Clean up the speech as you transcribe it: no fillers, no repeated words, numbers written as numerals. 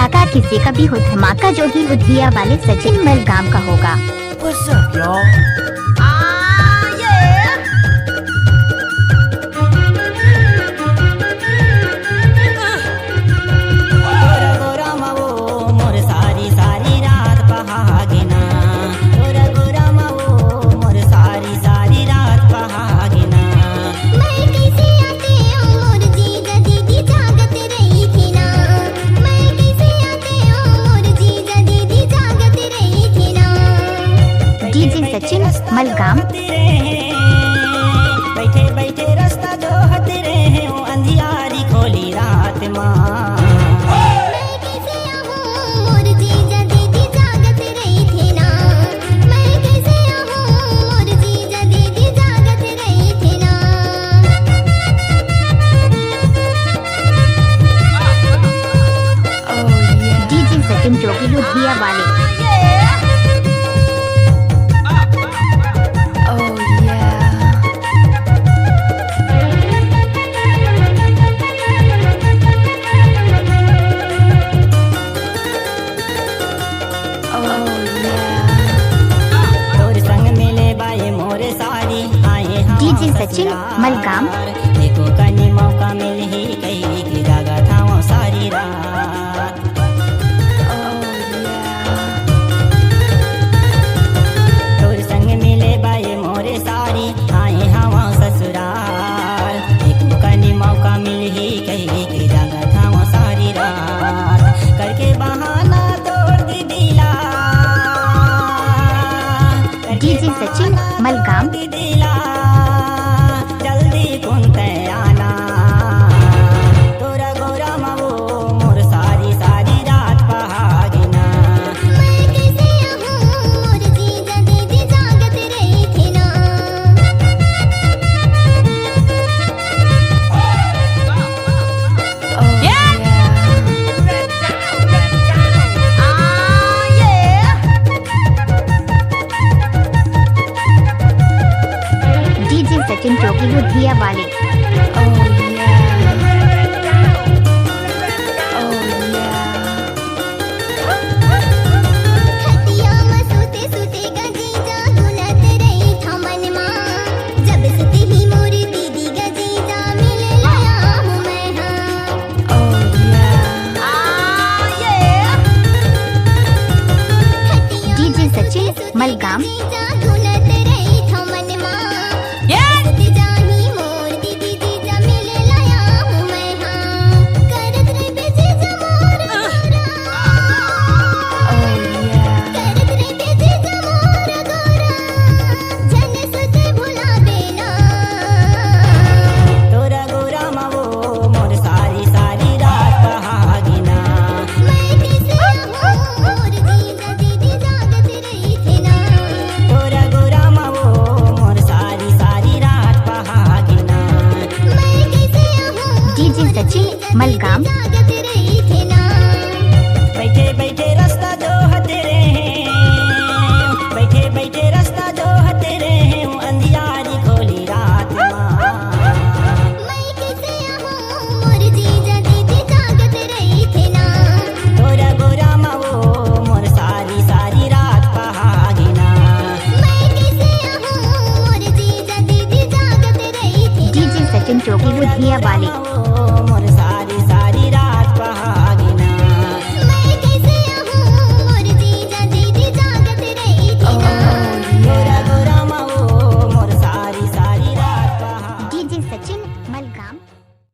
इलाका किसी का भी हो धमाका जो भी बुधिया वाले सचिन मलगाम का होगा। What's up, y'all? Gora Gora मवो मोर सारी सारी रात बहागिना। गोरा गोरा मवो मोर सारी सारी रात बहागिना। मैं कैसे आते हो मोर जीजा दीदी जागत रही थी ना। मैं कैसे आते हो मोर जीजा दीदी जागत रही थी ना। डीजे सचिन मलगाम। बैठे बैठे रास्ता जो हते रहे हो अंधियारी खोली रात माँ। मैं कैसे आऊँ मोर जीजा दीदी जागत रही थी ना। मैं कैसे आऊँ मोर जीजा दीदी जागत रही थी ना। डीजे सचिन जोगी बुधिया वाले। तोर संग मिले बाए मोरे सारी आए हम डीजे सचिन मलगाम। देखो कनी मौका मिल ही कहीं की जगह था वो सारी रात। तोर संग मिले बाए मोरे सारी आए हम ससुराल। देखो कनी मौका मिल ही कहीं की जगह था वो सारी रात। करके बहाना तोड़ दी दिला। डीजे सचिन मलगाम। दिला जल्दी कुंते आना। तोरा गोरा मवो मोर सारी सारी रात बहागिना। मैं कैसे आऊँ मोर जीजा दीदी जागत रही थी ना। डीजे सचिन जोगी बुधिया वाले। खटिया में सूते सूते गजीजा गुलत रही था मन माँ। जब सुते ही मोर दीदी गजीजा मिले लया हूँ मैं हाँ। डीजे सचिन मलगाम। जीजा गुलत रही था मन माँ। सुते जाही मोर दीदी जीजा मिले लया हूँ मैं हाँ। करत रही जीजा मोर गोरा। करत रही जीजा मोर गोरा। जन सुते भुलावे ना। तोरा गोरा मवो मोर सारी सारी रात बहागिना। मैं कैसे आऊँ मोर जीजा दीदी जागत रही थी ना। तोरा गोरा मवो मोर सारी सारी रात बहागिना। मैं कैसे आऊँ डीजे सचिन मलगाम। जागत रही थी ना। बैठे बैठे रास्ता जो हते रहे। बैठे बैठे रास्ता जो हते रहे हूँ अंधियारी खोली रात माँ। मैं कैसे आऊँ मोर जीजा दीदी जागत रही थी ना। तोरा गोरा मवो मोर सारी सारी रात बहागिना। मैं कैसे आऊँ मोर जीजा दीदी जागत रही थी ना। डीजे सचिन जोगी बुधिया वाले। मोर सारी